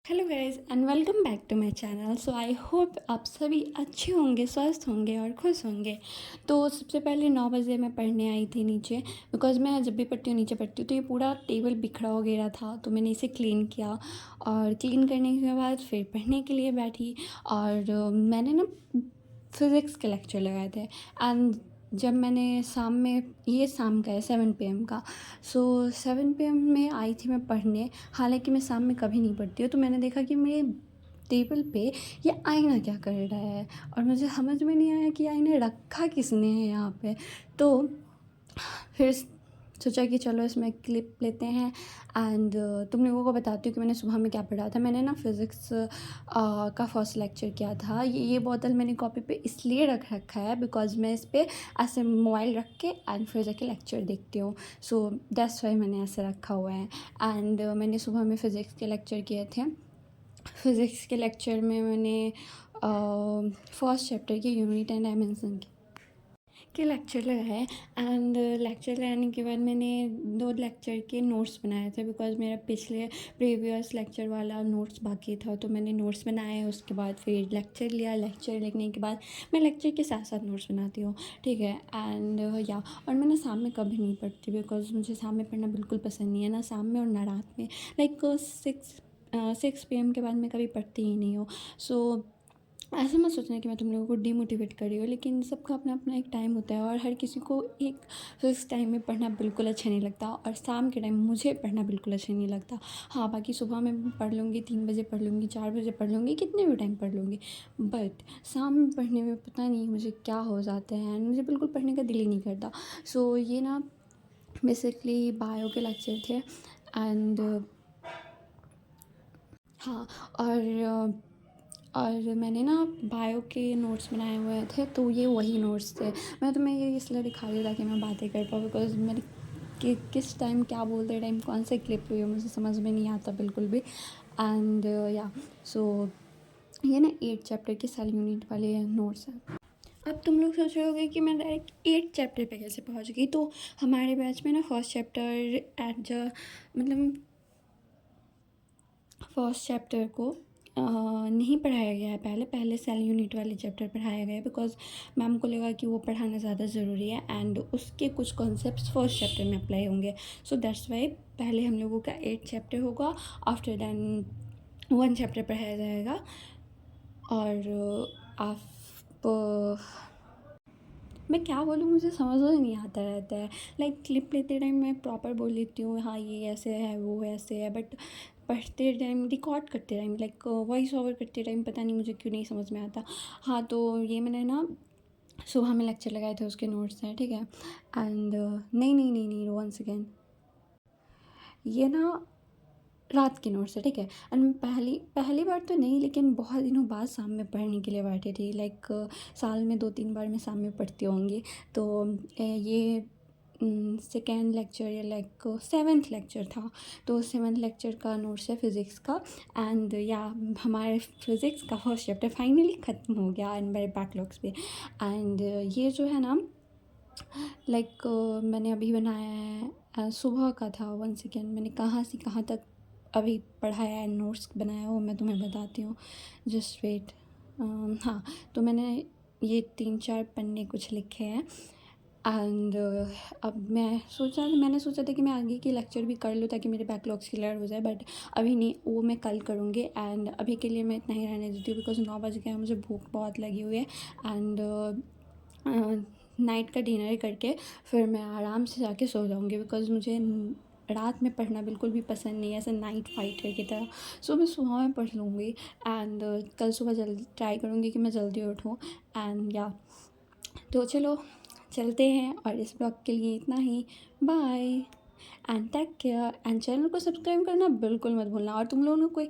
Hello guys and welcome back to my channel. So I hope आप सभी अच्छे होंगे, स्वस्थ होंगे और खुश होंगे। तो सबसे पहले 9 बजे मैं पढ़ने आई थी नीचे, बिकॉज़ मैं जब भी पढ़ती हूँ नीचे पढ़ती हूँ तो ये पूरा टेबल बिखरा वगैरह था, तो मैंने इसे क्लीन किया और क्लीन करने के बाद फिर पढ़ने के लिए बैठी। और मैंने ना फिज़िक्स के लेक्चर लगाए थे एंड जब मैंने शाम में, ये शाम का है 7 PM का, सो 7 PM में आई थी मैं पढ़ने। हालांकि मैं शाम में कभी नहीं पढ़ती हूँ, तो मैंने देखा कि मेरे टेबल पे ये आईना क्या कर रहा है और मुझे समझ में नहीं आया कि आईना रखा किसने है यहाँ पे। तो फिर सोचा कि चलो इसमें क्लिप लेते हैं एंड तुम लोगों को बताती हूँ कि मैंने सुबह में क्या पढ़ा था। मैंने ना फिज़िक्स का फर्स्ट लेक्चर किया था। ये बोतल मैंने कॉपी पे इसलिए रख रखा है बिकॉज़ मैं इस पर ऐसे मोबाइल रख के एंड फिर जाके लेक्चर देखती हूँ। सो दैट्स वाई मैंने ऐसे रखा हुआ है। एंड मैंने सुबह में फ़िज़िक्स के लेक्चर किए थे। फ़िज़िक्स के लेक्चर में मैंने फर्स्ट चैप्टर की यूनिट एंड डायमेंशन के लेक्चर लगाए एंड लेक्चर लगाने के बाद मैंने 2 लेक्चर के नोट्स बनाए थे, बिकॉज़ मेरा पिछले प्रीवियस लेक्चर वाला नोट्स बाकी था, तो मैंने नोट्स बनाए। उसके बाद फिर लेक्चर लिया। लेक्चर लिखने के बाद मैं लेक्चर के साथ साथ नोट्स बनाती हूँ, ठीक है। एंड या और मैं ना शाम में कभी नहीं पढ़ती, बिकॉज़ मुझे शाम में पढ़ना बिल्कुल पसंद नहीं है, ना शाम में और ना रात में। लाइक 6 PM के बाद मैं कभी पढ़ती ही नहीं हूँ। सो ऐसा मत सोचना कि मैं तुम लोगों को डिमोटिवेट कर रही हूँ, लेकिन सबका अपना अपना एक टाइम होता है और हर किसी को एक फिक्स टाइम में पढ़ना बिल्कुल अच्छा नहीं लगता। और शाम के टाइम मुझे पढ़ना बिल्कुल अच्छा नहीं लगता। हाँ, बाकी सुबह में पढ़ लूँगी, 3 बजे पढ़ लूँगी, 4 बजे पढ़ लूँगी, कितने भी टाइम पढ़ लूँगी, बट शाम में पढ़ने में पता नहीं मुझे क्या हो जाता है एंड मुझे बिल्कुल पढ़ने का दिल ही नहीं करता। सो ये ना बेसिकली बायो के लेक्चर थे एंड हाँ। और मैंने ना बायो के नोट्स बनाए हुए थे, तो ये वही नोट्स थे। मैं तुम्हें ये इसलिए दिखा रही हूँ ताकि मैं बातें कर पाऊँ, बिकॉज़ मैंने किस टाइम क्या बोलते टाइम कौन से क्लिप हुई मुझे समझ में नहीं आता बिल्कुल भी। एंड या सो ये ना 8 चैप्टर के सेल यूनिट वाले नोट्स हैं। अब तुम लोग सोच रहे होगे कि मैं डायरेक्ट 8 चैप्टर पे कैसे पहुंच गई। तो हमारे बैच में ना फर्स्ट चैप्टर एट द मतलब फर्स्ट चैप्टर को नहीं पढ़ाया गया है। पहले सेल यूनिट वाले चैप्टर पढ़ाया गया है, बिकॉज़ मैम को लगा कि वो पढ़ाना ज़्यादा ज़रूरी है एंड उसके कुछ कॉन्सेप्ट्स फर्स्ट चैप्टर में अप्लाई होंगे। सो दैट्स वाई पहले हम लोगों का 8 चैप्टर होगा, आफ्टर दैन 1 चैप्टर पढ़ाया जाएगा। और आप मैं क्या बोलूँ, मुझे समझ में नहीं आता रहता है। लाइक क्लिप लेते टाइम मैं प्रॉपर बोल लेती हूँ, हाँ ये ऐसे है वो ऐसे है, बट पढ़ते टाइम, रिकॉर्ड करते टाइम, लाइक वॉइस ओवर करते टाइम पता नहीं मुझे क्यों नहीं समझ में आता। हाँ, तो ये मैंने ना सुबह में लेक्चर लगाए थे, उसके नोट्स हैं, ठीक है। एंड नहीं नहीं नहीं नहीं वन सेकेंड, ये ना रात के नोट्स है, ठीक है। एंड पहली पहली बार तो नहीं, लेकिन बहुत दिनों बाद शाम में पढ़ने के लिए बैठी थी। लाइक साल में 2-3 बार मैं शाम में पढ़ती होंगी। तो ये सेकेंड लेक्चर या लाइक 7th लेक्चर था। तो 7th लेक्चर का नोट्स है फिज़िक्स का। एंड या हमारे फिज़िक्स का फर्स्ट चैप्टर फाइनली ख़त्म हो गया एंड मेरे बैकलॉग्स पे। एंड ये जो है ना, लाइक मैंने अभी बनाया है, सुबह का था। वन सेकेंड, मैंने कहाँ से कहाँ तक अभी पढ़ाया है, नोट्स बनाया है, वो मैं तुम्हें बताती हूँ, जस्ट वेट। हाँ, तो मैंने ये 3-4 पन्ने कुछ लिखे हैं एंड अब मैंने सोचा था कि मैं आगे की लेक्चर भी कर लूँ ताकि मेरे बैकलॉग्स क्लियर हो जाए, बट अभी नहीं, वो मैं कल करूँगी। एंड अभी के लिए मैं इतना ही रहने देती हूँ, बिकॉज 9 बज गए हैं, मुझे भूख बहुत लगी हुई है। एंड नाइट का डिनर करके फिर मैं आराम से जाके सो जाऊँगी, बिकॉज़ मुझे रात में पढ़ना बिल्कुल भी पसंद नहीं है, ऐसे नाइट फाइटर की तरह। सो मैं सुबह में पढ़ लूँगी एंड कल सुबह जल्दी ट्राई करूँगी कि मैं जल्दी उठूँ। एंड या तो चलो चलते हैं, और इस ब्लॉग के लिए इतना ही। Bye and take care and channel को सब्सक्राइब करना बिल्कुल मत भूलना। और तुम लोगों ने कोई